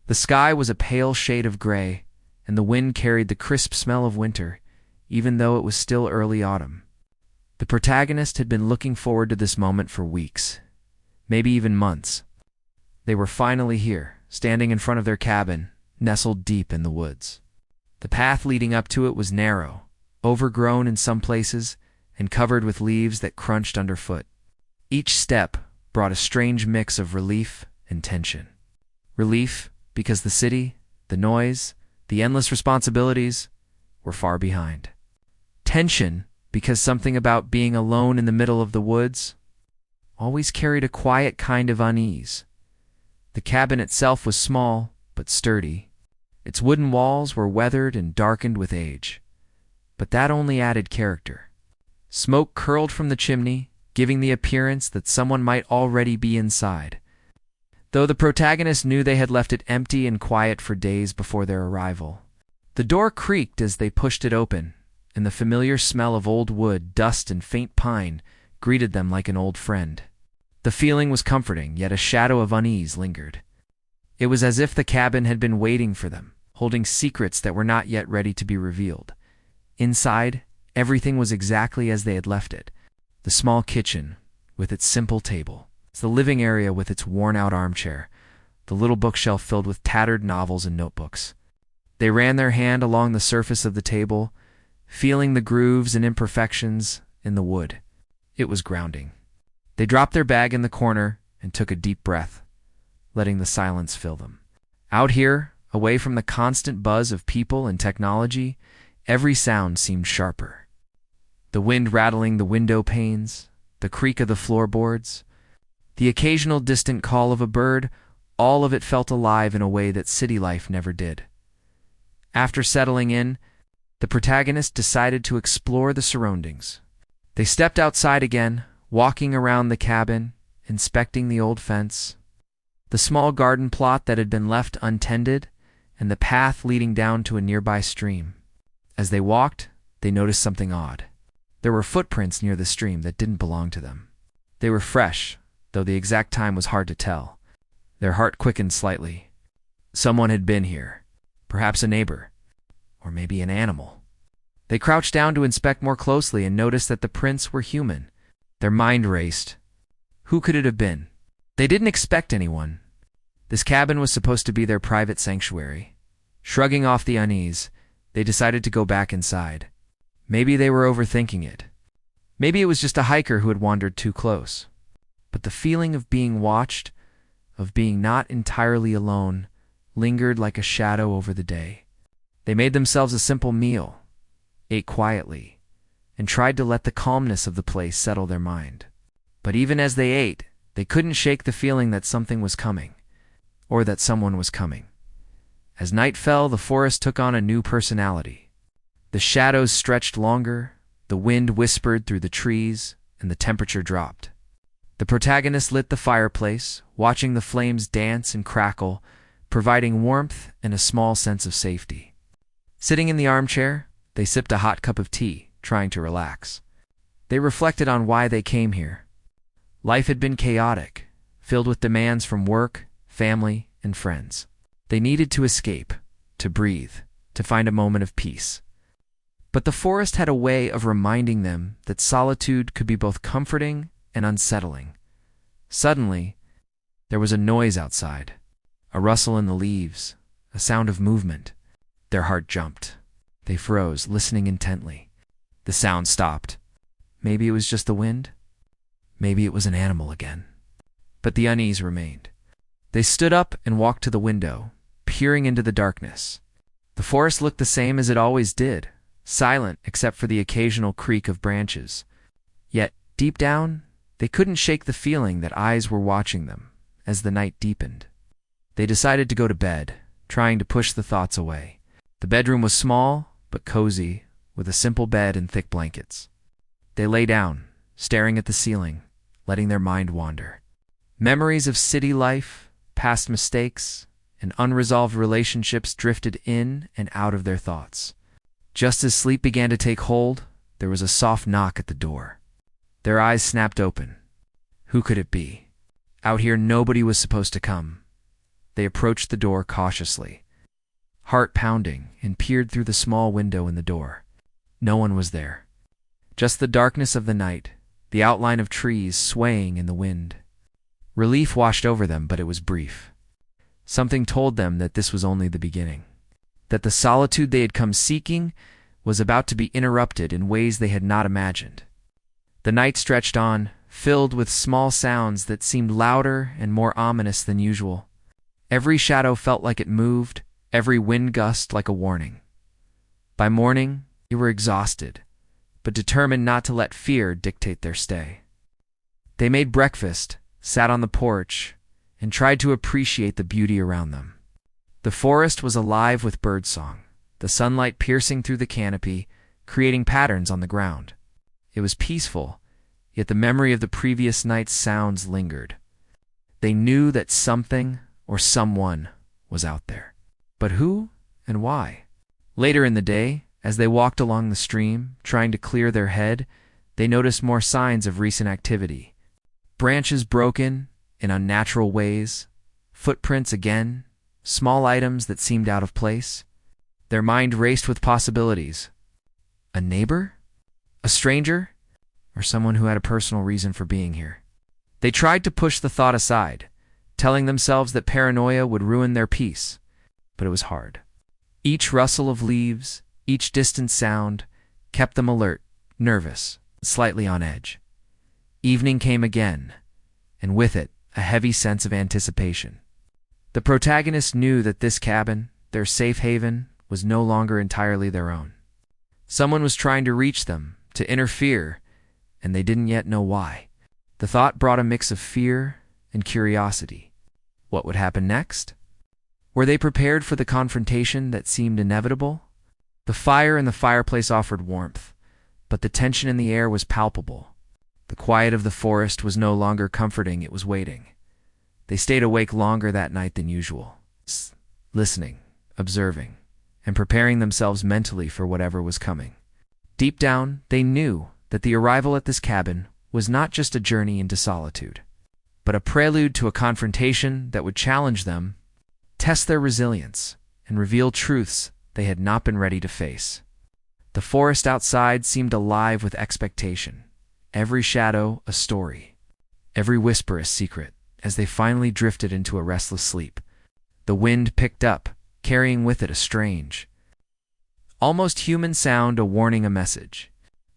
The sky was a pale shade of gray, and the wind carried the crisp smell of winter, even though it was still early autumn. The protagonist had been looking forward to this moment for weeks, maybe even months. They were finally here, standing in front of their cabin, nestled deep in the woods. The path leading up to it was narrow, overgrown in some places, and covered with leaves that crunched underfoot. Each step brought a strange mix of relief and tension. Relief because the city, the noise, the endless responsibilities were far behind. Tension because something about being alone in the middle of the woods always carried a quiet kind of unease. The cabin itself was small but sturdy. Its wooden walls were weathered and darkened with age, but that only added character. Smoke curled from the chimney, giving the appearance that someone might already be inside, though the protagonist knew they had left it empty and quiet for days before their arrival. The door creaked as they pushed it open, and the familiar smell of old wood, dust, and faint pine greeted them like an old friend. The feeling was comforting, yet a shadow of unease lingered. It was as if the cabin had been waiting for them, holding secrets that were not yet ready to be revealed. Inside, everything was exactly as they had left it. The small kitchen, with its simple table, the living area with its worn-out armchair, the little bookshelf filled with tattered novels and notebooks. They ran their hand along the surface of the table, feeling the grooves and imperfections in the wood. It was grounding. They dropped their bag in the corner and took a deep breath, letting the silence fill them. Out here, away from the constant buzz of people and technology, every sound seemed sharper. The wind rattling the window panes, the creak of the floorboards, the occasional distant call of a bird, all of it felt alive in a way that city life never did. After settling in, the protagonist decided to explore the surroundings. They stepped outside again, walking around the cabin, inspecting the old fence, the small garden plot that had been left untended, and the path leading down to a nearby stream. As they walked, they noticed something odd. There were footprints near the stream that didn't belong to them. They were fresh, though the exact time was hard to tell. Their heart quickened slightly. Someone had been here, perhaps a neighbor, or maybe an animal. They crouched down to inspect more closely and noticed that the prints were human. Their mind raced. Who could it have been? They didn't expect anyone. This cabin was supposed to be their private sanctuary. Shrugging off the unease, they decided to go back inside. Maybe they were overthinking it. Maybe it was just a hiker who had wandered too close. But the feeling of being watched, of being not entirely alone, lingered like a shadow over the day. They made themselves a simple meal, ate quietly, and tried to let the calmness of the place settle their mind. But even as they ate, they couldn't shake the feeling that something was coming, or that someone was coming. As night fell, the forest took on a new personality. The shadows stretched longer, the wind whispered through the trees, and the temperature dropped. The protagonist lit the fireplace, watching the flames dance and crackle, providing warmth and a small sense of safety. Sitting in the armchair, they sipped a hot cup of tea, trying to relax. They reflected on why they came here. Life had been chaotic, filled with demands from work, family, and friends. They needed to escape, to breathe, to find a moment of peace. But the forest had a way of reminding them that solitude could be both comforting and unsettling. Suddenly, there was a noise outside, a rustle in the leaves, a sound of movement. Their heart jumped. They froze, listening intently. The sound stopped. Maybe it was just the wind. Maybe it was an animal again. But the unease remained. They stood up and walked to the window, peering into the darkness. The forest looked the same as it always did, silent except for the occasional creak of branches. Yet, deep down, they couldn't shake the feeling that eyes were watching them as the night deepened. They decided to go to bed, trying to push the thoughts away. The bedroom was small, but cozy, with a simple bed and thick blankets. They lay down, staring at the ceiling, letting their mind wander. Memories of city life, past mistakes, and unresolved relationships drifted in and out of their thoughts. Just as sleep began to take hold, there was a soft knock at the door. Their eyes snapped open. Who could it be? Out here nobody was supposed to come. They approached the door cautiously, heart pounding, and peered through the small window in the door. No one was there. Just the darkness of the night, the outline of trees swaying in the wind. Relief washed over them, but it was brief. Something told them that this was only the beginning, that the solitude they had come seeking was about to be interrupted in ways they had not imagined. The night stretched on, filled with small sounds that seemed louder and more ominous than usual. Every shadow felt like it moved, every wind gust like a warning. By morning, they were exhausted, but determined not to let fear dictate their stay. They made breakfast, sat on the porch, and tried to appreciate the beauty around them. The forest was alive with birdsong, the sunlight piercing through the canopy, creating patterns on the ground. It was peaceful, yet the memory of the previous night's sounds lingered. They knew that something or someone was out there. But who and why? Later in the day, as they walked along the stream, trying to clear their head, they noticed more signs of recent activity. Branches broken in unnatural ways, footprints again, small items that seemed out of place. Their mind raced with possibilities. A neighbor? A stranger? Or someone who had a personal reason for being here? They tried to push the thought aside, telling themselves that paranoia would ruin their peace, but it was hard. Each rustle of leaves, each distant sound, kept them alert, nervous, slightly on edge. Evening came again, and with it, a heavy sense of anticipation. The protagonists knew that this cabin, their safe haven, was no longer entirely their own. Someone was trying to reach them, to interfere, and they didn't yet know why. The thought brought a mix of fear and curiosity. What would happen next? Were they prepared for the confrontation that seemed inevitable? The fire in the fireplace offered warmth, but the tension in the air was palpable. The quiet of the forest was no longer comforting, it was waiting. They stayed awake longer that night than usual, listening, observing, and preparing themselves mentally for whatever was coming. Deep down, they knew that the arrival at this cabin was not just a journey into solitude, but a prelude to a confrontation that would challenge them, test their resilience, and reveal truths they had not been ready to face. The forest outside seemed alive with expectation, every shadow a story, every whisper a secret. As they finally drifted into a restless sleep, the wind picked up, carrying with it a strange, almost human sound, a warning, a message,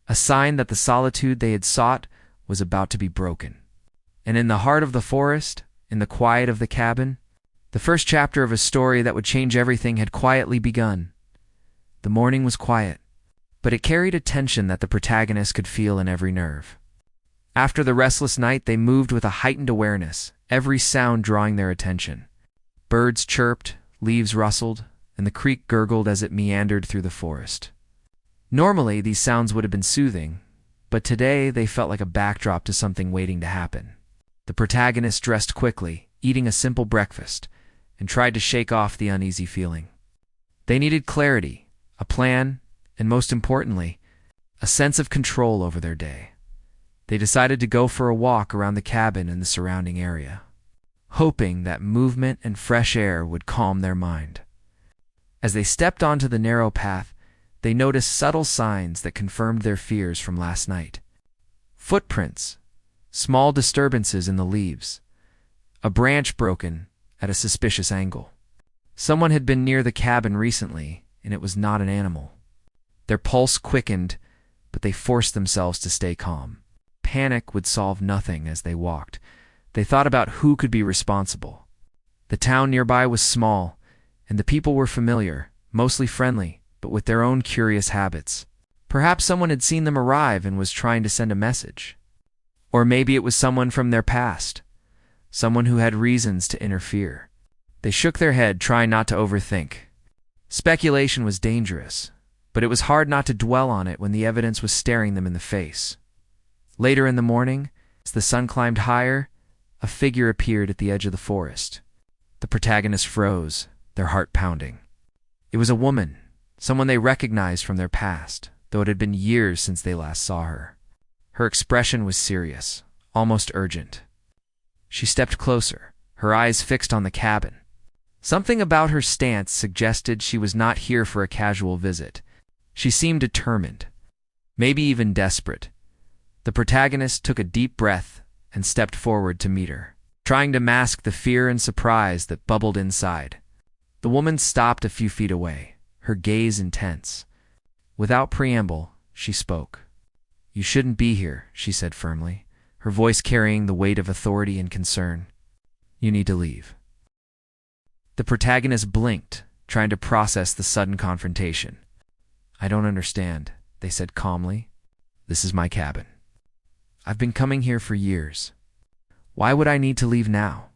a sign that the solitude they had sought was about to be broken. And in the heart of the forest, in the quiet of the cabin, the first chapter of a story that would change everything had quietly begun. The morning was quiet, but it carried a tension that the protagonist could feel in every nerve. After the restless night, they moved with a heightened awareness, every sound drawing their attention. Birds chirped, leaves rustled, and the creek gurgled as it meandered through the forest. Normally, these sounds would have been soothing, but today they felt like a backdrop to something waiting to happen. The protagonist dressed quickly, eating a simple breakfast, and tried to shake off the uneasy feeling. They needed clarity, a plan, and most importantly, a sense of control over their day. They decided to go for a walk around the cabin and the surrounding area, hoping that movement and fresh air would calm their mind. As they stepped onto the narrow path, they noticed subtle signs that confirmed their fears from last night. Footprints, small disturbances in the leaves, a branch broken at a suspicious angle. Someone had been near the cabin recently, and it was not an animal. Their pulse quickened, but they forced themselves to stay calm. Panic would solve nothing as they walked. They thought about who could be responsible. The town nearby was small, and the people were familiar, mostly friendly, but with their own curious habits. Perhaps someone had seen them arrive and was trying to send a message. Or maybe it was someone from their past, someone who had reasons to interfere. They shook their head, trying not to overthink. Speculation was dangerous, but it was hard not to dwell on it when the evidence was staring them in the face. Later in the morning, as the sun climbed higher, a figure appeared at the edge of the forest. The protagonists froze, their heart pounding. It was a woman, someone they recognized from their past, though it had been years since they last saw her. Her expression was serious, almost urgent. She stepped closer, her eyes fixed on the cabin. Something about her stance suggested she was not here for a casual visit. She seemed determined, maybe even desperate. The protagonist took a deep breath and stepped forward to meet her, trying to mask the fear and surprise that bubbled inside. The woman stopped a few feet away, her gaze intense. Without preamble, she spoke. "You shouldn't be here," she said firmly, her voice carrying the weight of authority and concern. "You need to leave." The protagonist blinked, trying to process the sudden confrontation. "I don't understand," they said calmly. "This is my cabin. I've been coming here for years. Why would I need to leave now?"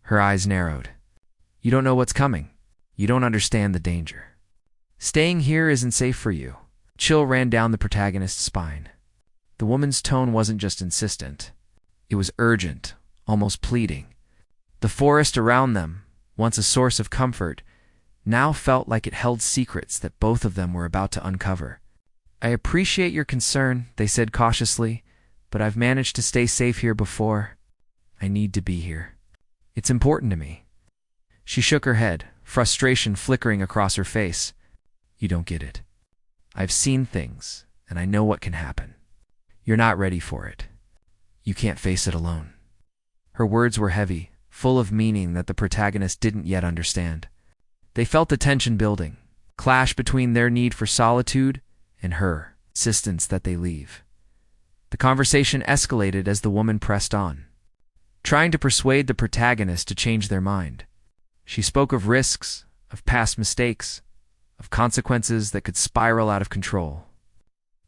Her eyes narrowed. "You don't know what's coming. You don't understand the danger. Staying here isn't safe for you." Chill ran down the protagonist's spine. The woman's tone wasn't just insistent. It was urgent, almost pleading. The forest around them, once a source of comfort, now felt like it held secrets that both of them were about to uncover. "I appreciate your concern," they said cautiously, "but I've managed to stay safe here before. I need to be here. It's important to me." She shook her head, frustration flickering across her face. "You don't get it. I've seen things, and I know what can happen. You're not ready for it. You can't face it alone." Her words were heavy, full of meaning that the protagonist didn't yet understand. They felt the tension building, clash between their need for solitude and her insistence that they leave. The conversation escalated as the woman pressed on, trying to persuade the protagonist to change their mind. She spoke of risks, of past mistakes, of consequences that could spiral out of control.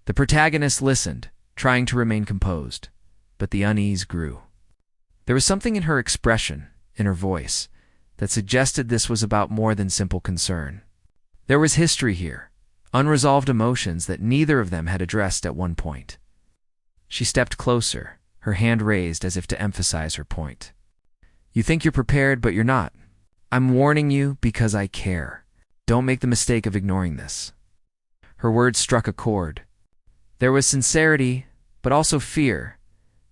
The protagonist listened, trying to remain composed, but the unease grew. There was something in her expression, in her voice, that suggested this was about more than simple concern. There was history here, unresolved emotions that neither of them had addressed at one point. She stepped closer, her hand raised as if to emphasize her point. "You think you're prepared, but you're not. I'm warning you because I care. Don't make the mistake of ignoring this." Her words struck a chord. There was sincerity, but also fear,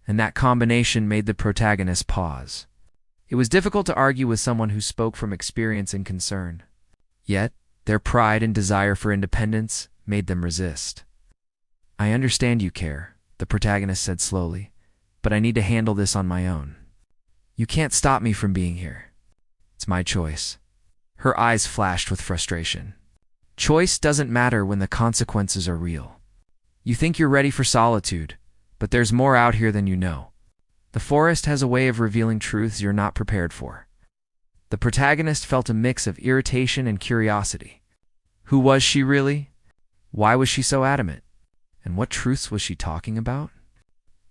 and that combination made the protagonist pause. It was difficult to argue with someone who spoke from experience and concern. Yet, their pride and desire for independence made them resist. "I understand you care," the protagonist said slowly, "but I need to handle this on my own. You can't stop me from being here. It's my choice." Her eyes flashed with frustration. Choice doesn't matter when the consequences are real. You think you're ready for solitude, but there's more out here than you know. The forest has a way of revealing truths you're not prepared for. The protagonist felt a mix of irritation and curiosity. Who was she really? Why was she so adamant? And what truths was she talking about?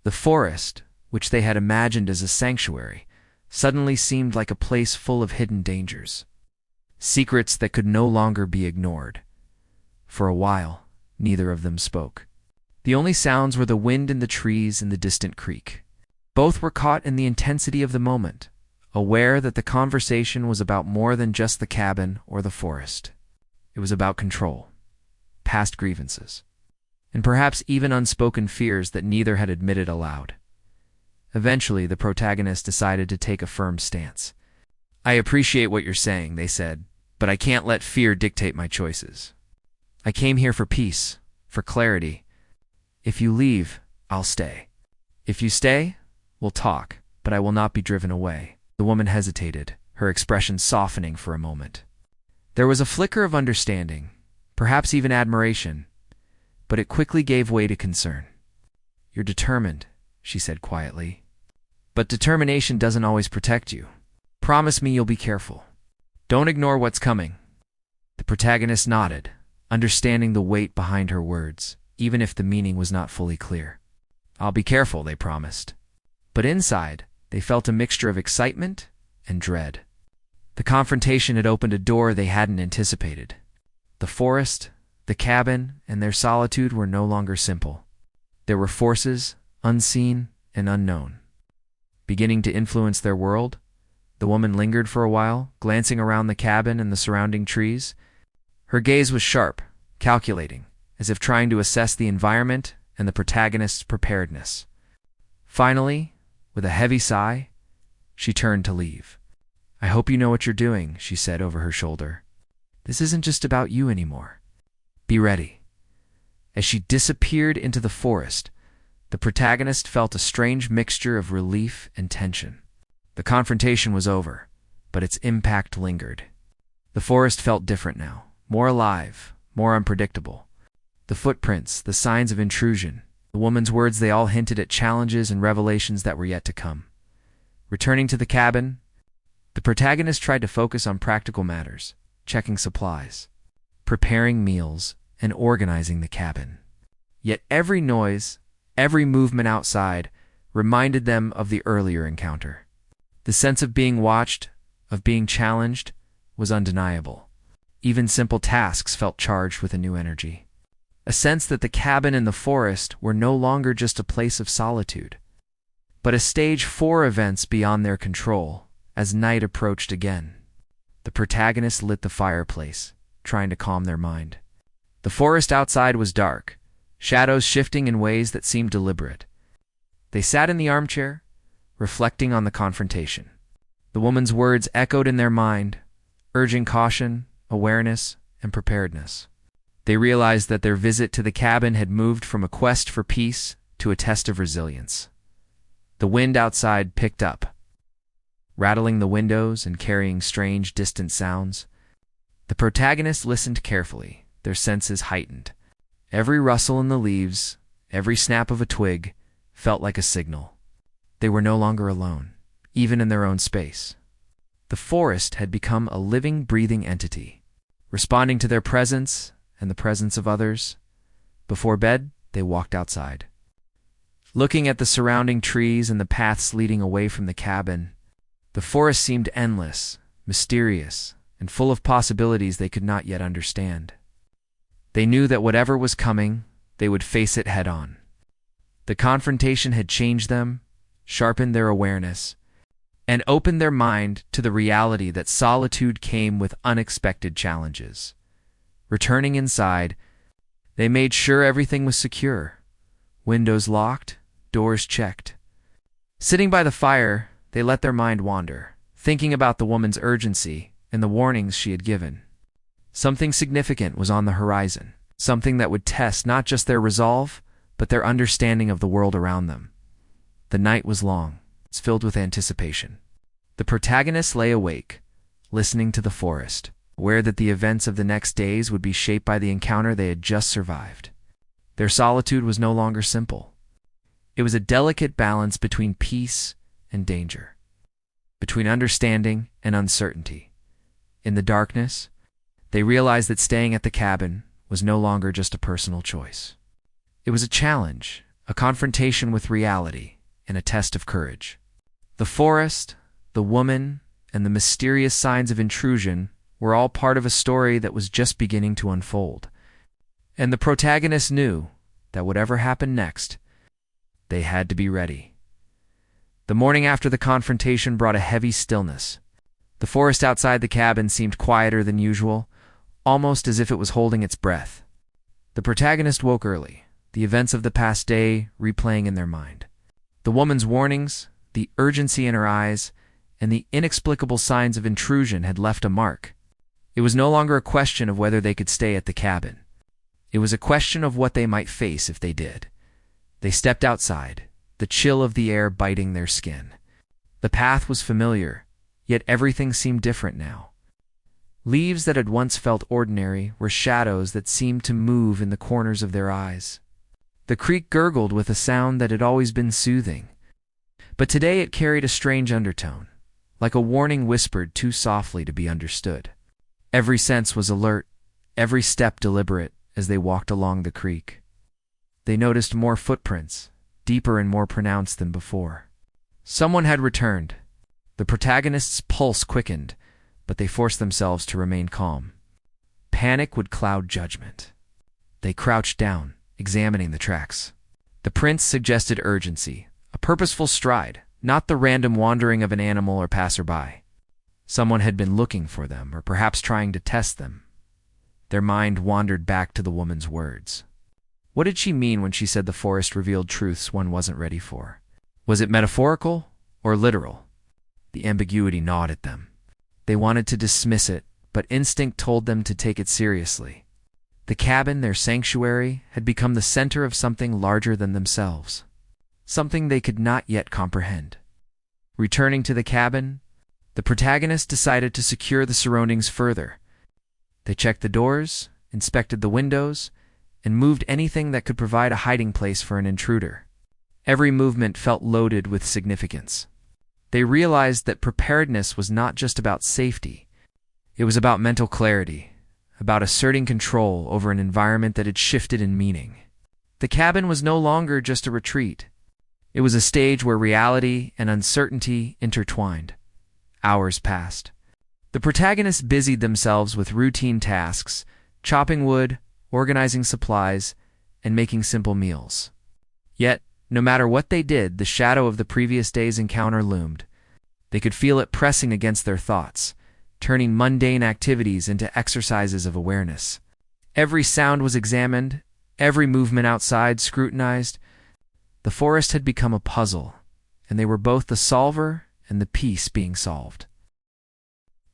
The forest, which they had imagined as a sanctuary, suddenly seemed like a place full of hidden dangers. Secrets that could no longer be ignored. For a while, neither of them spoke. The only sounds were the wind in the trees and the distant creek. Both were caught in the intensity of the moment, aware that the conversation was about more than just the cabin or the forest. It was about control, past grievances, and perhaps even unspoken fears that neither had admitted aloud. Eventually, the protagonist decided to take a firm stance. "I appreciate what you're saying," they said, "but I can't let fear dictate my choices. I came here for peace, for clarity. If you leave, I'll stay. If you stay, we'll talk, but I will not be driven away." The woman hesitated, her expression softening for a moment. There was a flicker of understanding, perhaps even admiration, but it quickly gave way to concern. "You're determined," she said quietly. "But determination doesn't always protect you. Promise me you'll be careful. Don't ignore what's coming." The protagonist nodded, understanding the weight behind her words, even if the meaning was not fully clear. "I'll be careful," they promised. But inside, they felt a mixture of excitement and dread. The confrontation had opened a door they hadn't anticipated. The forest, the cabin, and their solitude were no longer simple. There were forces, unseen and unknown, beginning to influence their world. The woman lingered for a while, glancing around the cabin and the surrounding trees. Her gaze was sharp, calculating, as if trying to assess the environment and the protagonist's preparedness. Finally, with a heavy sigh, she turned to leave. "I hope you know what you're doing," she said over her shoulder. "This isn't just about you anymore. Be ready." As she disappeared into the forest, the protagonist felt a strange mixture of relief and tension. The confrontation was over, but its impact lingered. The forest felt different now, more alive, more unpredictable. The footprints, the signs of intrusion, the woman's words, they all hinted at challenges and revelations that were yet to come. Returning to the cabin, the protagonist tried to focus on practical matters, checking supplies, preparing meals, and organizing the cabin. Yet every noise, every movement outside, reminded them of the earlier encounter. The sense of being watched, of being challenged, was undeniable. Even simple tasks felt charged with a new energy. A sense that the cabin and the forest were no longer just a place of solitude, but a stage for events beyond their control. As night approached again, the protagonist lit the fireplace, trying to calm their mind. The forest outside was dark, shadows shifting in ways that seemed deliberate. They sat in the armchair, reflecting on the confrontation. The woman's words echoed in their mind, urging caution, awareness, and preparedness. They realized that their visit to the cabin had moved from a quest for peace to a test of resilience. The wind outside picked up, rattling the windows and carrying strange, distant sounds. The protagonists listened carefully, their senses heightened. Every rustle in the leaves, every snap of a twig, felt like a signal. They were no longer alone, even in their own space. The forest had become a living, breathing entity, responding to their presence and the presence of others. Before bed, they walked outside. Looking at the surrounding trees and the paths leading away from the cabin, the forest seemed endless, mysterious, and full of possibilities they could not yet understand. They knew that whatever was coming, they would face it head-on. The confrontation had changed them, sharpened their awareness, and opened their mind to the reality that solitude came with unexpected challenges. Returning inside, they made sure everything was secure, windows locked, doors checked. Sitting by the fire, they let their mind wander, thinking about the woman's urgency and the warnings she had given. Something significant was on the horizon, something that would test not just their resolve, but their understanding of the world around them. The night was long, filled with anticipation. The protagonist lay awake, listening to the forest, aware that the events of the next days would be shaped by the encounter they had just survived. Their solitude was no longer simple. It was a delicate balance between peace and danger, between understanding and uncertainty. In the darkness, they realized that staying at the cabin was no longer just a personal choice. It was a challenge, a confrontation with reality, and a test of courage. The forest, the woman, and the mysterious signs of intrusion were all part of a story that was just beginning to unfold. And the protagonist knew that whatever happened next, they had to be ready. The morning after the confrontation brought a heavy stillness. The forest outside the cabin seemed quieter than usual, almost as if it was holding its breath. The protagonist woke early, the events of the past day replaying in their mind. The woman's warnings, the urgency in her eyes, and the inexplicable signs of intrusion had left a mark. It was no longer a question of whether they could stay at the cabin. It was a question of what they might face if they did. They stepped outside, the chill of the air biting their skin. The path was familiar, yet everything seemed different now. Leaves that had once felt ordinary were shadows that seemed to move in the corners of their eyes. The creek gurgled with a sound that had always been soothing, but today it carried a strange undertone, like a warning whispered too softly to be understood. Every sense was alert, every step deliberate as they walked along the creek. They noticed more footprints, deeper and more pronounced than before. Someone had returned. The protagonist's pulse quickened, but they forced themselves to remain calm. Panic would cloud judgment. They crouched down, examining the tracks. The prints suggested urgency, a purposeful stride, not the random wandering of an animal or passerby. Someone had been looking for them, or perhaps trying to test them. Their mind wandered back to the woman's words. What did she mean when she said the forest revealed truths one wasn't ready for? Was it metaphorical or literal? The ambiguity gnawed at them. They wanted to dismiss it, but instinct told them to take it seriously. The cabin, their sanctuary, had become the center of something larger than themselves, something they could not yet comprehend. Returning to the cabin, the protagonist decided to secure the surroundings further. They checked the doors, inspected the windows, and moved anything that could provide a hiding place for an intruder. Every movement felt loaded with significance. They realized that preparedness was not just about safety. It was about mental clarity, about asserting control over an environment that had shifted in meaning. The cabin was no longer just a retreat. It was a stage where reality and uncertainty intertwined. Hours passed. The protagonists busied themselves with routine tasks, chopping wood, organizing supplies, and making simple meals. Yet, no matter what they did, the shadow of the previous day's encounter loomed. They could feel it pressing against their thoughts, turning mundane activities into exercises of awareness. Every sound was examined, every movement outside scrutinized. The forest had become a puzzle, and they were both the solver and the piece being solved.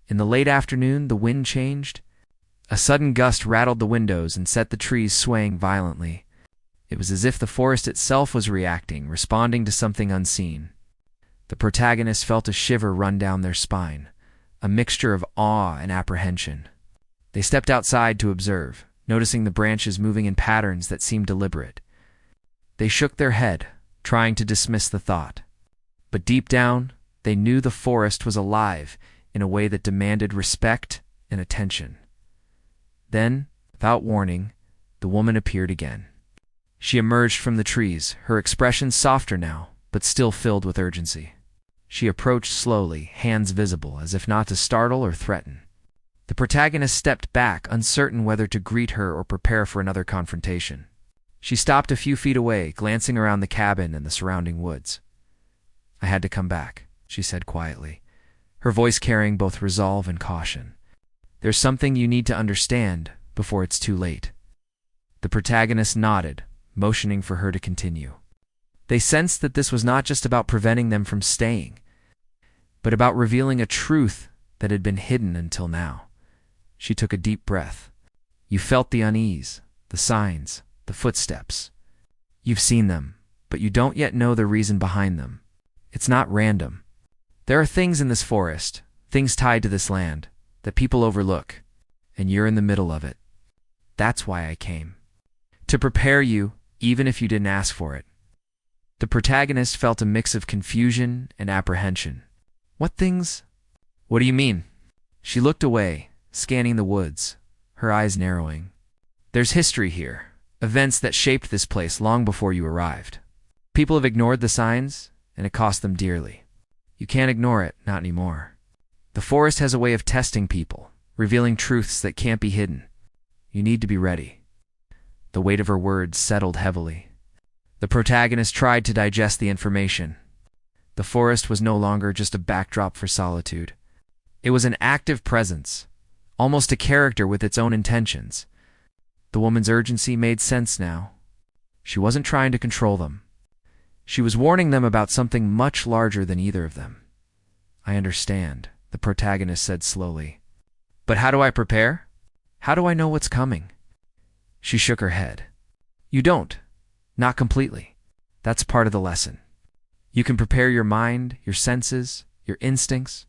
In the late afternoon, the wind changed. A sudden gust rattled the windows and set the trees swaying violently. It was as if the forest itself was reacting, responding to something unseen. The protagonists felt a shiver run down their spine, a mixture of awe and apprehension. They stepped outside to observe, noticing the branches moving in patterns that seemed deliberate. They shook their head, trying to dismiss the thought. But deep down, they knew the forest was alive in a way that demanded respect and attention. Then, without warning, the woman appeared again. She emerged from the trees, her expression softer now, but still filled with urgency. She approached slowly, hands visible, as if not to startle or threaten. The protagonist stepped back, uncertain whether to greet her or prepare for another confrontation. She stopped a few feet away, glancing around the cabin and the surrounding woods. "I had to come back," she said quietly, her voice carrying both resolve and caution. "There's something you need to understand before it's too late." The protagonist nodded, motioning for her to continue. They sensed that this was not just about preventing them from staying, but about revealing a truth that had been hidden until now. She took a deep breath. "You felt the unease, the signs, the footsteps. You've seen them, but you don't yet know the reason behind them. It's not random. There are things in this forest, things tied to this land, that people overlook, and you're in the middle of it. That's why I came. To prepare you, even if you didn't ask for it." The protagonist felt a mix of confusion and apprehension. "What things? What do you mean?" She looked away, scanning the woods, her eyes narrowing. "There's history here, events that shaped this place long before you arrived. People have ignored the signs, and it cost them dearly. You can't ignore it, not anymore. The forest has a way of testing people, revealing truths that can't be hidden. You need to be ready." The weight of her words settled heavily. The protagonist tried to digest the information. The forest was no longer just a backdrop for solitude. It was an active presence, almost a character with its own intentions. The woman's urgency made sense now. She wasn't trying to control them. She was warning them about something much larger than either of them. "I understand," the protagonist said slowly. "But how do I prepare? How do I know what's coming?" She shook her head. "You don't. Not completely. That's part of the lesson. You can prepare your mind, your senses, your instincts.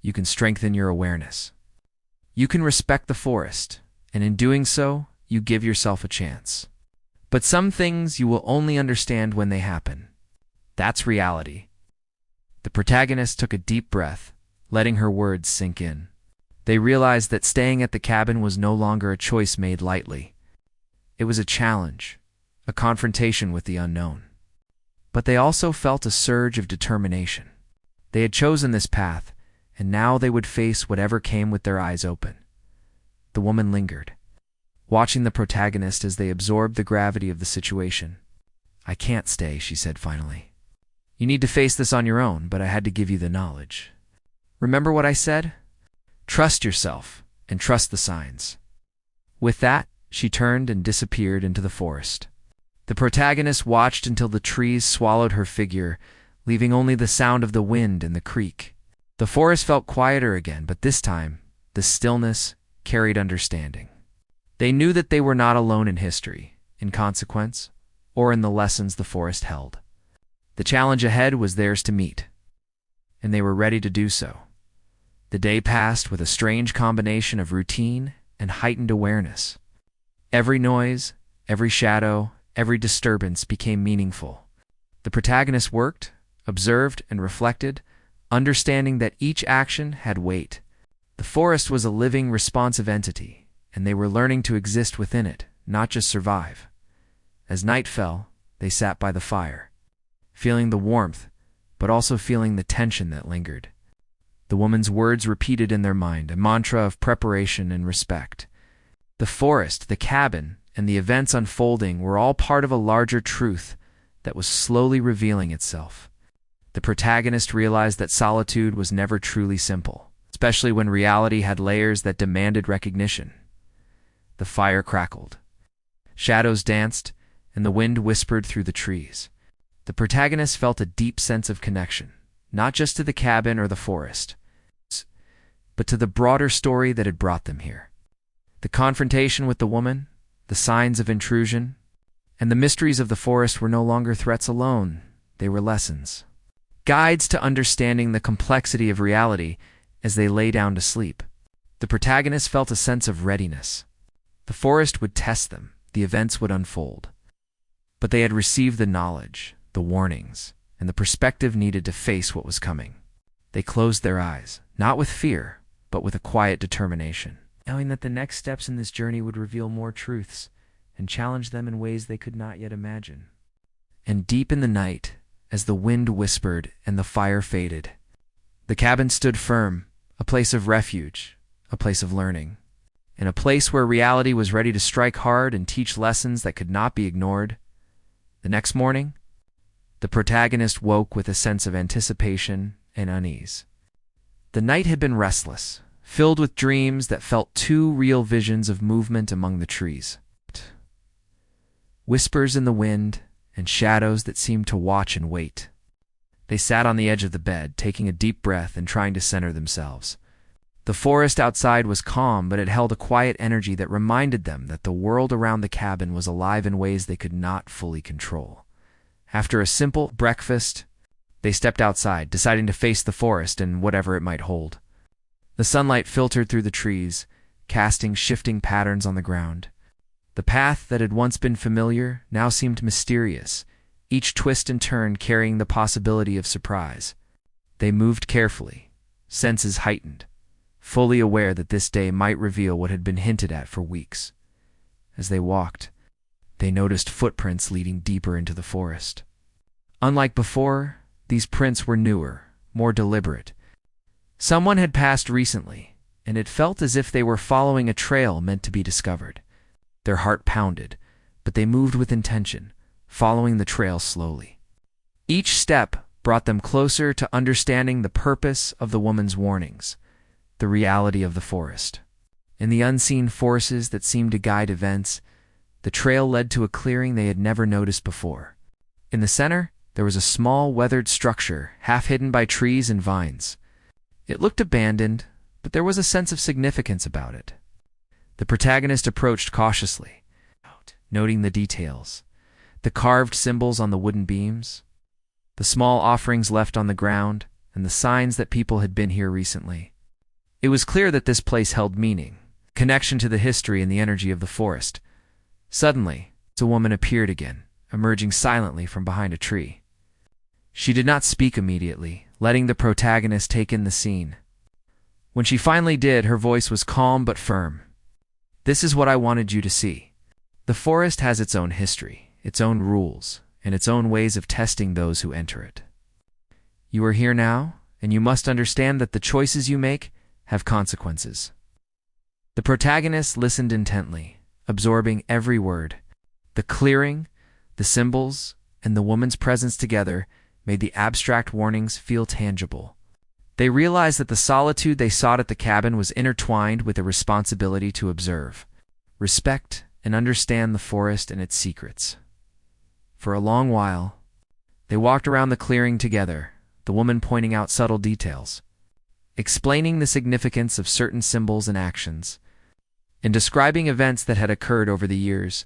You can strengthen your awareness. You can respect the forest, and in doing so, you give yourself a chance. But some things you will only understand when they happen. That's reality." The protagonist took a deep breath, letting her words sink in. They realized that staying at the cabin was no longer a choice made lightly. It was a challenge, a confrontation with the unknown. But they also felt a surge of determination. They had chosen this path, and now they would face whatever came with their eyes open. The woman lingered, watching the protagonist as they absorbed the gravity of the situation. "I can't stay," she said finally. "You need to face this on your own, but I had to give you the knowledge. Remember what I said? Trust yourself, and trust the signs." With that, she turned and disappeared into the forest. The protagonist watched until the trees swallowed her figure, leaving only the sound of the wind and the creek. The forest felt quieter again, but this time, the stillness carried understanding. They knew that they were not alone in history, in consequence, or in the lessons the forest held. The challenge ahead was theirs to meet, and they were ready to do so. The day passed with a strange combination of routine and heightened awareness. Every noise, every shadow, every disturbance became meaningful. The protagonist worked, observed, and reflected, understanding that each action had weight. The forest was a living, responsive entity, and they were learning to exist within it, not just survive. As night fell, they sat by the fire, feeling the warmth, but also feeling the tension that lingered. The woman's words repeated in their mind, a mantra of preparation and respect. The forest, the cabin, and the events unfolding were all part of a larger truth that was slowly revealing itself. The protagonist realized that solitude was never truly simple, especially when reality had layers that demanded recognition. The fire crackled. Shadows danced, and the wind whispered through the trees. The protagonist felt a deep sense of connection, not just to the cabin or the forest, but to the broader story that had brought them here. The confrontation with the woman, the signs of intrusion, and the mysteries of the forest were no longer threats alone. They were lessons, guides to understanding the complexity of reality as they lay down to sleep. The protagonist felt a sense of readiness. The forest would test them, the events would unfold. But they had received the knowledge, the warnings, and the perspective needed to face what was coming. They closed their eyes, not with fear, but with a quiet determination, knowing that the next steps in this journey would reveal more truths and challenge them in ways they could not yet imagine. And deep in the night, as the wind whispered and the fire faded, the cabin stood firm, a place of refuge, a place of learning, and a place where reality was ready to strike hard and teach lessons that could not be ignored. The next morning, the protagonist woke with a sense of anticipation and unease. The night had been restless, filled with dreams that felt too real, visions of movement among the trees, whispers in the wind, and shadows that seemed to watch and wait. They sat on the edge of the bed, taking a deep breath and trying to center themselves. The forest outside was calm, but it held a quiet energy that reminded them that the world around the cabin was alive in ways they could not fully control. After a simple breakfast, they stepped outside, deciding to face the forest and whatever it might hold. The sunlight filtered through the trees, casting shifting patterns on the ground. The path that had once been familiar now seemed mysterious, each twist and turn carrying the possibility of surprise. They moved carefully, senses heightened, fully aware that this day might reveal what had been hinted at for weeks. As they walked, they noticed footprints leading deeper into the forest. Unlike before, these prints were newer, more deliberate. Someone had passed recently, and it felt as if they were following a trail meant to be discovered. Their heart pounded, but they moved with intention, following the trail slowly. Each step brought them closer to understanding the purpose of the woman's warnings, the reality of the forest, and the unseen forces that seemed to guide events. The trail led to a clearing they had never noticed before. In the center, there was a small, weathered structure, half hidden by trees and vines. It looked abandoned, but there was a sense of significance about it. The protagonist approached cautiously, noting the details, the carved symbols on the wooden beams, the small offerings left on the ground, and the signs that people had been here recently. It was clear that this place held meaning, connection to the history and the energy of the forest. Suddenly, a woman appeared again, emerging silently from behind a tree. She did not speak immediately, letting the protagonist take in the scene. When she finally did, her voice was calm but firm. "This is what I wanted you to see. The forest has its own history, its own rules, and its own ways of testing those who enter it. You are here now, and you must understand that the choices you make have consequences." The protagonist listened intently, absorbing every word. The clearing, the symbols, and the woman's presence together made the abstract warnings feel tangible. They realized that the solitude they sought at the cabin was intertwined with a responsibility to observe, respect, and understand the forest and its secrets. For a long while, they walked around the clearing together, the woman pointing out subtle details, explaining the significance of certain symbols and actions, and describing events that had occurred over the years.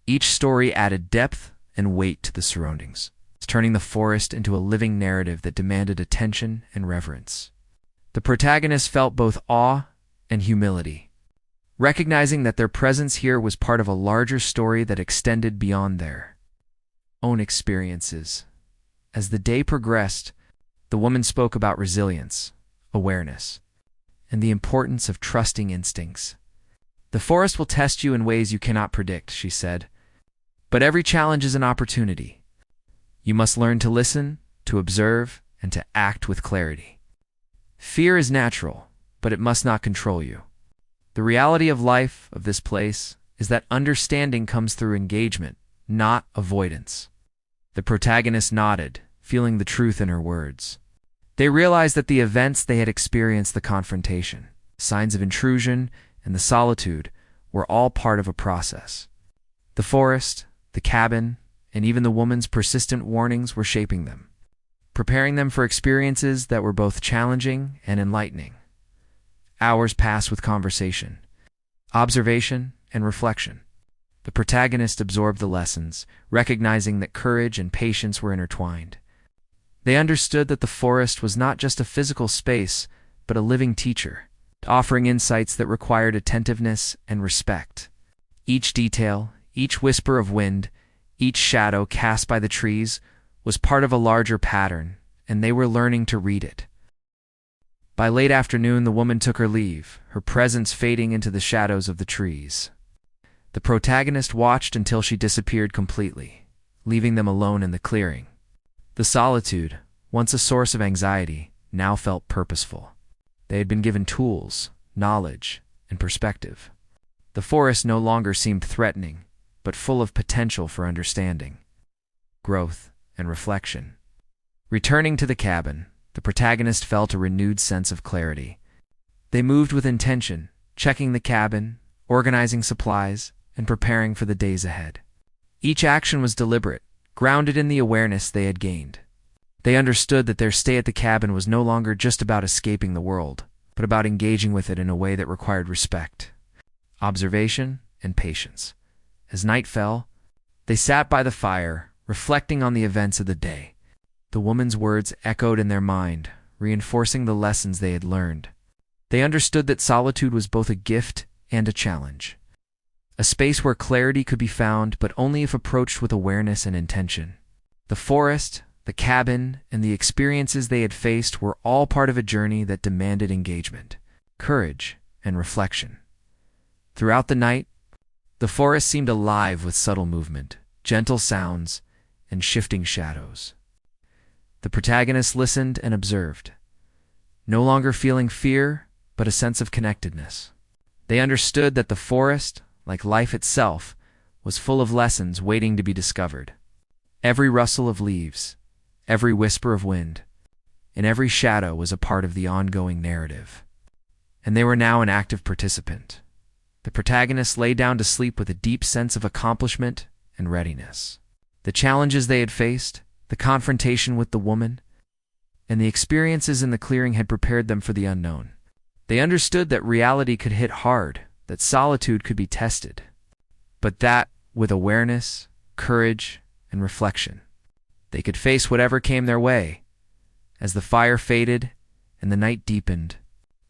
Each story added depth and weight to the surroundings, turning the forest into a living narrative that demanded attention and reverence. The protagonist felt both awe and humility, recognizing that their presence here was part of a larger story that extended beyond their own experiences. As the day progressed, the woman spoke about resilience, awareness, and the importance of trusting instincts. "The forest will test you in ways you cannot predict," she said, "but every challenge is an opportunity. You must learn to listen, to observe, and to act with clarity. Fear is natural, but it must not control you. The reality of life, of this place, is that understanding comes through engagement, not avoidance." The protagonist nodded, feeling the truth in her words. They realized that the events they had experienced, the confrontation, signs of intrusion, and the solitude, were all part of a process. The forest, the cabin, and even the woman's persistent warnings were shaping them, preparing them for experiences that were both challenging and enlightening. Hours passed with conversation, observation, and reflection. The protagonist absorbed the lessons, recognizing that courage and patience were intertwined. They understood that the forest was not just a physical space, but a living teacher, offering insights that required attentiveness and respect. Each detail, each whisper of wind, each shadow cast by the trees was part of a larger pattern, and they were learning to read it. By late afternoon, the woman took her leave, her presence fading into the shadows of the trees. The protagonist watched until she disappeared completely, leaving them alone in the clearing. The solitude, once a source of anxiety, now felt purposeful. They had been given tools, knowledge, and perspective. The forest no longer seemed threatening, but full of potential for understanding, growth, and reflection. Returning to the cabin, the protagonist felt a renewed sense of clarity. They moved with intention, checking the cabin, organizing supplies, and preparing for the days ahead. Each action was deliberate, grounded in the awareness they had gained. They understood that their stay at the cabin was no longer just about escaping the world, but about engaging with it in a way that required respect, observation, and patience. As night fell, they sat by the fire, reflecting on the events of the day. The woman's words echoed in their mind, reinforcing the lessons they had learned. They understood that solitude was both a gift and a challenge, a space where clarity could be found, but only if approached with awareness and intention. The forest, the cabin, and the experiences they had faced were all part of a journey that demanded engagement, courage, and reflection. Throughout the night, the forest seemed alive with subtle movement, gentle sounds, and shifting shadows. The protagonist listened and observed, no longer feeling fear, but a sense of connectedness. They understood that the forest, like life itself, was full of lessons waiting to be discovered. Every rustle of leaves, every whisper of wind, and every shadow was a part of the ongoing narrative. And they were now an active participant. The protagonist lay down to sleep with a deep sense of accomplishment and readiness. The challenges they had faced, the confrontation with the woman, and the experiences in the clearing had prepared them for the unknown. They understood that reality could hit hard, that solitude could be tested, but that, with awareness, courage, and reflection, they could face whatever came their way. As the fire faded and the night deepened,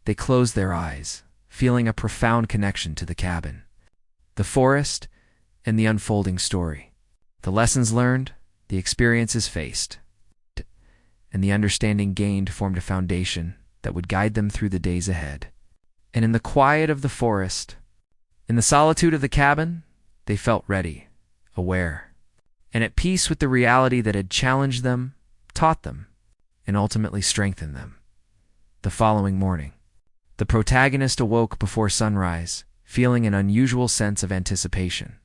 they closed their eyes, feeling a profound connection to the cabin, the forest, and the unfolding story. The lessons learned, the experiences faced, and the understanding gained formed a foundation that would guide them through the days ahead. And in the quiet of the forest, in the solitude of the cabin, they felt ready, aware, and at peace with the reality that had challenged them, taught them, and ultimately strengthened them. The following morning, the protagonist awoke before sunrise, feeling an unusual sense of anticipation.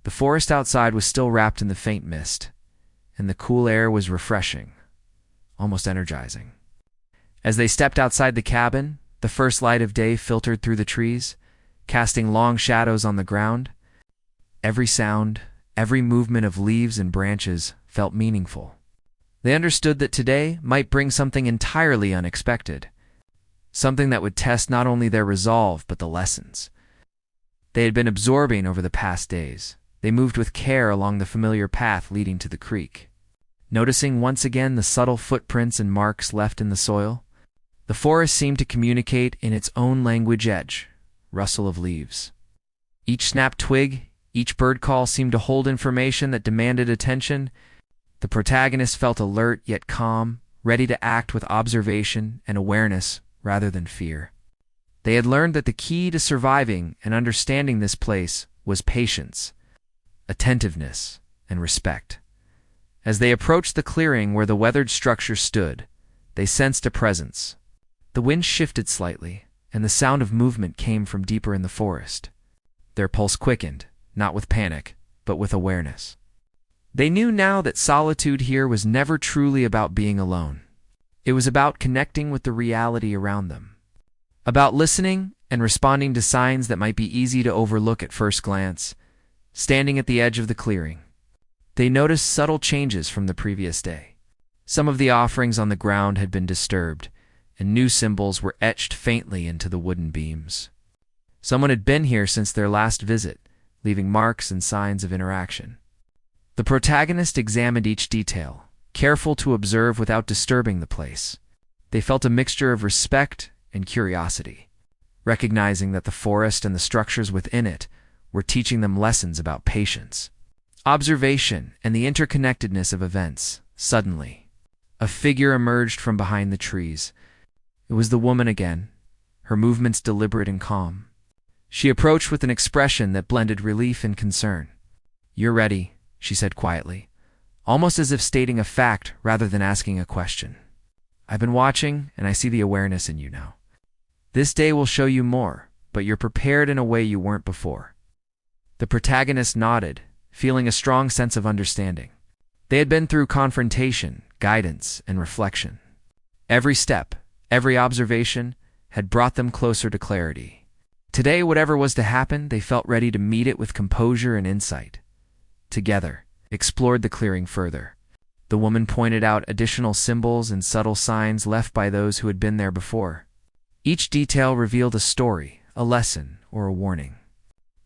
The forest outside was still wrapped in the faint mist, and the cool air was refreshing, almost energizing. As they stepped outside the cabin, the first light of day filtered through the trees, casting long shadows on the ground. Every sound, every movement of leaves and branches felt meaningful. They understood that today might bring something entirely unexpected. something that would test not only their resolve but the lessons they had been absorbing over the past days. They moved with care along the familiar path leading to the creek. Noticing once again the subtle footprints and marks left in the soil, the forest seemed to communicate in its own language: edge, rustle of leaves. Each snapped twig, each bird call seemed to hold information that demanded attention. The protagonist felt alert yet calm, ready to act with observation and awareness rather than fear. They had learned that the key to surviving and understanding this place was patience, attentiveness, and respect. As they approached the clearing where the weathered structure stood, they sensed a presence. The wind shifted slightly, and the sound of movement came from deeper in the forest. Their pulse quickened, not with panic, but with awareness. They knew now that solitude here was never truly about being alone. It was about connecting with the reality around them, about listening and responding to signs that might be easy to overlook at first glance. Standing at the edge of the clearing, they noticed subtle changes from the previous day. Some of the offerings on the ground had been disturbed, and new symbols were etched faintly into the wooden beams. Someone had been here since their last visit, leaving marks and signs of interaction. The protagonist examined each detail, careful to observe without disturbing the place. They felt a mixture of respect and curiosity, recognizing that the forest and the structures within it were teaching them lessons about patience, observation, and the interconnectedness of events. Suddenly, a figure emerged from behind the trees. It was the woman again, her movements deliberate and calm. She approached with an expression that blended relief and concern. "You're ready," she said quietly, almost as if stating a fact rather than asking a question. "I've been watching, and I see the awareness in you now. This day will show you more, but you're prepared in a way you weren't before." The protagonist nodded, feeling a strong sense of understanding. They had been through confrontation, guidance, and reflection. Every step, every observation, had brought them closer to clarity. Today, whatever was to happen, they felt ready to meet it with composure and insight. Together, explored the clearing further. The woman pointed out additional symbols and subtle signs left by those who had been there before. Each detail revealed a story, a lesson, or a warning.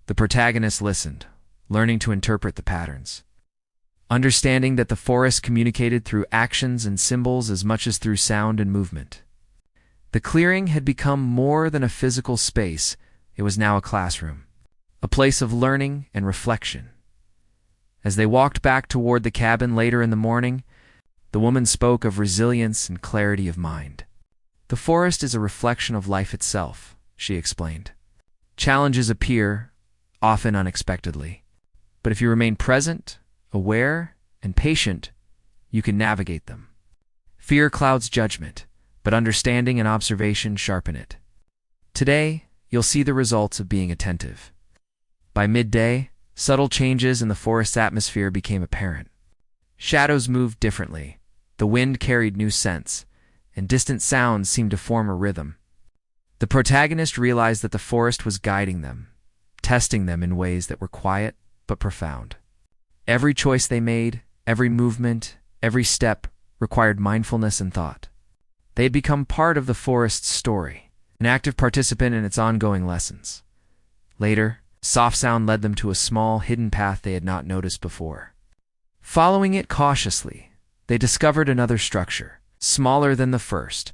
The protagonist listened, learning to interpret the patterns, understanding that the forest communicated through actions and symbols as much as through sound and movement. The clearing had become more than a physical space. It was now a classroom, a place of learning and reflection. As they walked back toward the cabin later in the morning, the woman spoke of resilience and clarity of mind. "The forest is a reflection of life itself," she explained. "Challenges appear, often unexpectedly, but if you remain present, aware, and patient, you can navigate them. Fear clouds judgment, but understanding and observation sharpen it. Today, you'll see the results of being attentive." By midday, subtle changes in the forest's atmosphere became apparent. Shadows moved differently, the wind carried new scents, and distant sounds seemed to form a rhythm. The protagonist realized that the forest was guiding them, testing them in ways that were quiet but profound. Every choice they made, every movement, every step required mindfulness and thought. They had become part of the forest's story, an active participant in its ongoing lessons. Later, soft sound led them to a small, hidden path they had not noticed before. Following it cautiously, they discovered another structure, smaller than the first,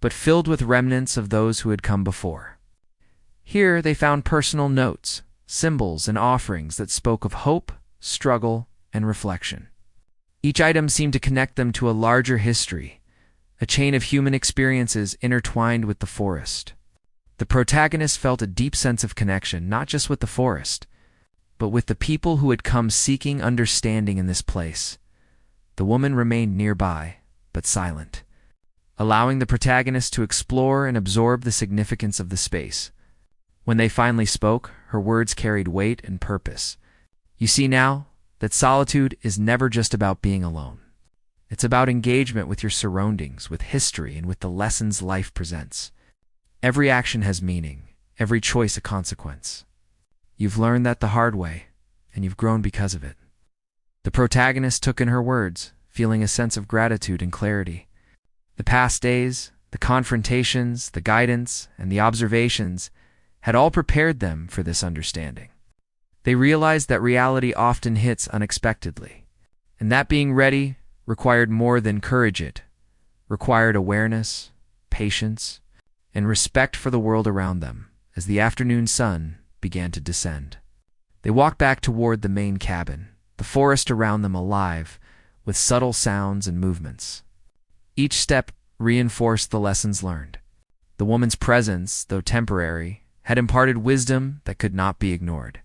but filled with remnants of those who had come before. Here they found personal notes, symbols, and offerings that spoke of hope, struggle, and reflection. Each item seemed to connect them to a larger history, a chain of human experiences intertwined with the forest. The protagonist felt a deep sense of connection, not just with the forest, but with the people who had come seeking understanding in this place. The woman remained nearby, but silent, allowing the protagonist to explore and absorb the significance of the space. When they finally spoke, her words carried weight and purpose. "You see now that solitude is never just about being alone. It's about engagement with your surroundings, with history, and with the lessons life presents. Every action has meaning, every choice a consequence. You've learned that the hard way, and you've grown because of it." The protagonist took in her words, feeling a sense of gratitude and clarity. The past days, The confrontations, the guidance, and the observations had all prepared them for this understanding. They realized that reality often hits unexpectedly, and that being ready required more than courage. It required awareness, patience, and respect for the world around them as the afternoon sun began to descend. They walked back toward the main cabin, the forest around them alive with subtle sounds and movements. Each step reinforced the lessons learned. The woman's presence, though temporary, had imparted wisdom that could not be ignored.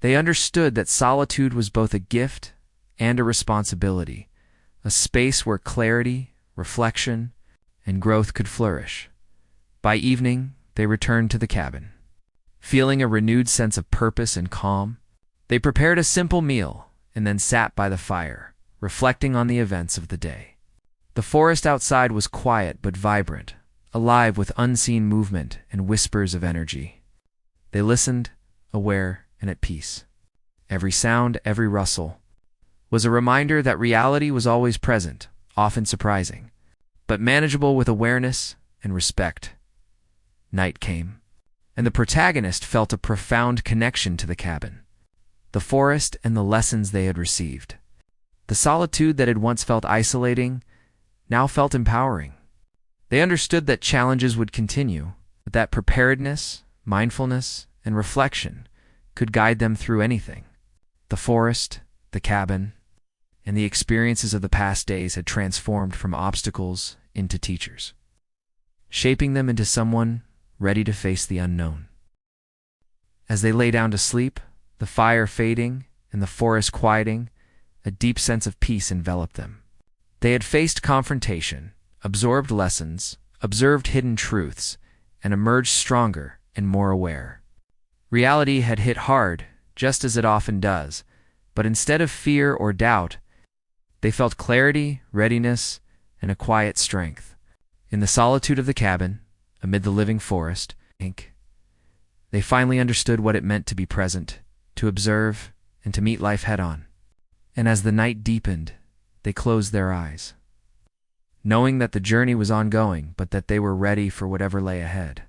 They understood that solitude was both a gift and a responsibility, a space where clarity, reflection, and growth could flourish. By evening, they returned to the cabin. Feeling a renewed sense of purpose and calm, they prepared a simple meal and then sat by the fire, reflecting on the events of the day. The forest outside was quiet but vibrant, alive with unseen movement and whispers of energy. They listened, aware and at peace. Every sound, every rustle, was a reminder that reality was always present, often surprising, but manageable with awareness and respect. Night came, and the protagonist felt a profound connection to the cabin, the forest, and the lessons they had received. The solitude that had once felt isolating now felt empowering. They understood that challenges would continue, but that preparedness, mindfulness, and reflection could guide them through anything. The forest, the cabin, and the experiences of the past days had transformed from obstacles into teachers, shaping them into someone ready to face the unknown. As they lay down to sleep, the fire fading and the forest quieting, a deep sense of peace enveloped them. They had faced confrontation, absorbed lessons, observed hidden truths, and emerged stronger and more aware. Reality had hit hard, just as it often does, but instead of fear or doubt, they felt clarity, readiness, and a quiet strength. In the solitude of the cabin, amid the living forest, they finally understood what it meant to be present, to observe, and to meet life head-on. And as the night deepened, they closed their eyes, knowing that the journey was ongoing, but that they were ready for whatever lay ahead.